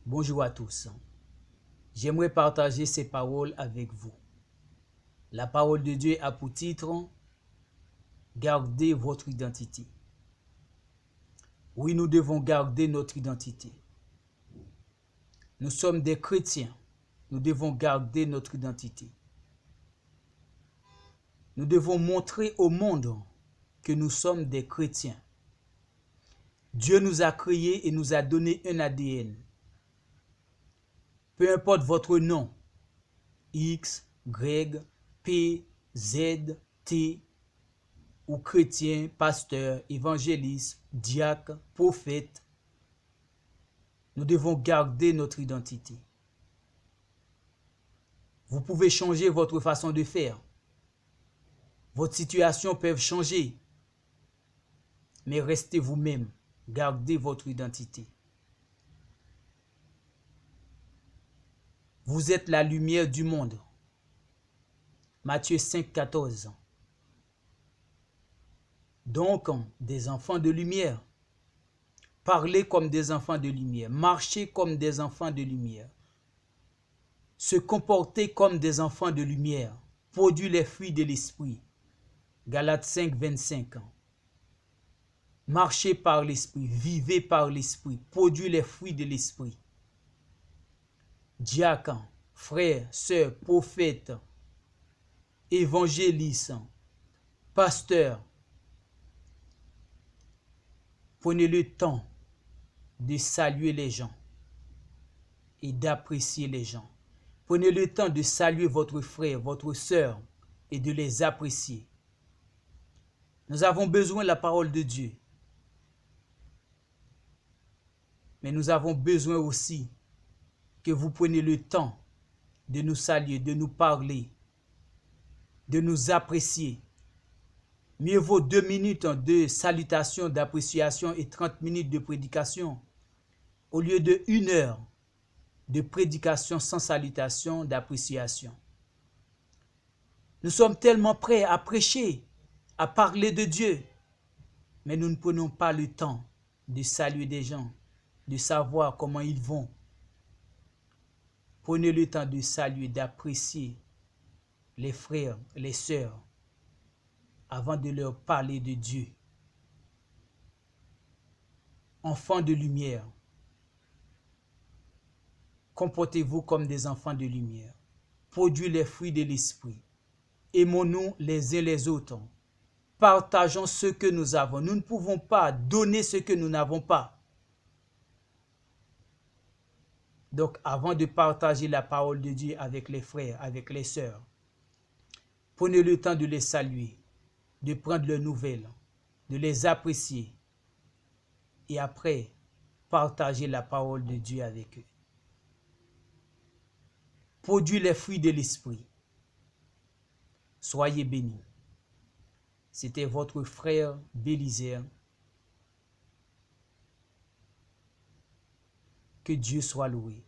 Bonjour à tous. J'aimerais partager ces paroles avec vous. La parole de Dieu a pour titre « Gardez votre identité ». Oui, nous devons garder notre identité. Nous sommes des chrétiens. Nous devons garder notre identité. Nous devons montrer au monde que nous sommes des chrétiens. Dieu nous a créés et nous a donné un ADN. Peu importe votre nom, X, Y, P, Z, T, ou chrétien, pasteur, évangéliste, diacre, prophète, nous devons garder notre identité. Vous pouvez changer votre façon de faire. Votre situation peut changer. Mais restez vous-même. Gardez votre identité. Vous êtes la lumière du monde. Matthieu 5, 14. Donc, des enfants de lumière. Parlez comme des enfants de lumière. Marchez comme des enfants de lumière. Se comporter comme des enfants de lumière. Produire les fruits de l'esprit. Galates 5, 25. Marchez par l'esprit. Vivez par l'esprit. Produire les fruits de l'esprit. Diacre, frères, sœurs, prophètes, évangélistes, pasteurs. Prenez le temps de saluer les gens et d'apprécier les gens. Prenez le temps de saluer votre frère, votre sœur et de les apprécier. Nous avons besoin de la parole de Dieu. Mais nous avons besoin aussi que vous preniez le temps de nous saluer, de nous parler, de nous apprécier. Mieux vaut 2 minutes de salutation, d'appréciation et 30 minutes de prédication au lieu de 1 heure de prédication sans salutation, d'appréciation. Nous sommes tellement prêts à prêcher, à parler de Dieu, mais nous ne prenons pas le temps de saluer des gens, de savoir comment ils vont. Prenez le temps de saluer, d'apprécier les frères, les sœurs, avant de leur parler de Dieu. Enfants de lumière, comportez-vous comme des enfants de lumière. Produisez les fruits de l'esprit. Aimons-nous les uns les autres. Partageons ce que nous avons. Nous ne pouvons pas donner ce que nous n'avons pas. Donc, avant de partager la parole de Dieu avec les frères, avec les sœurs, prenez le temps de les saluer, de prendre leurs nouvelles, de les apprécier. Et après, partagez la parole de Dieu avec eux. Produisez les fruits de l'esprit. Soyez bénis. C'était votre frère Bélizer. Que Dieu soit loué.